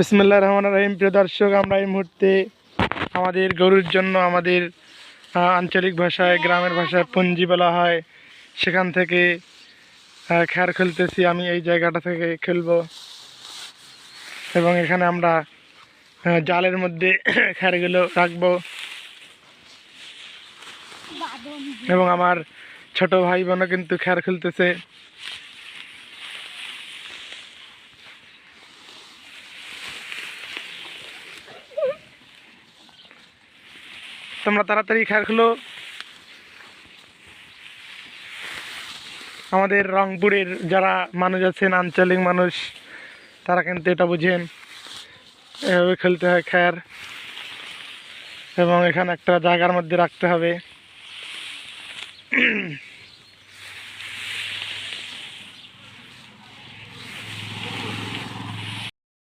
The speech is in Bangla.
বিসমিল্লাহির রহমানির রহিম। প্রিয় দর্শক, আমরা এই মুহূর্তে আমাদের গরুর জন্য আমাদের আঞ্চলিক ভাষায়, গ্রামের ভাষায় পুঞ্জি বলা হয়, সেখান থেকে খ্যার খেলতেছি। আমি এই জায়গাটা থেকে খেলবো এবং এখানে আমরা জালের মধ্যে খ্যারগুলো রাখবো এবং আমার ছোট ভাই বোনও কিন্তু খ্যার খেলতেছে। তোমরা তাড়াতাড়ি খ্যার খেলো। আমাদের রংপুরের যারা মানুষ আছেন, আঞ্চলিক মানুষ, তারা কিন্তু এটা বুঝেন, এভাবে খেলতে হয় খ্যার এবং এখানে একটা জায়গার মধ্যে রাখতে হবে।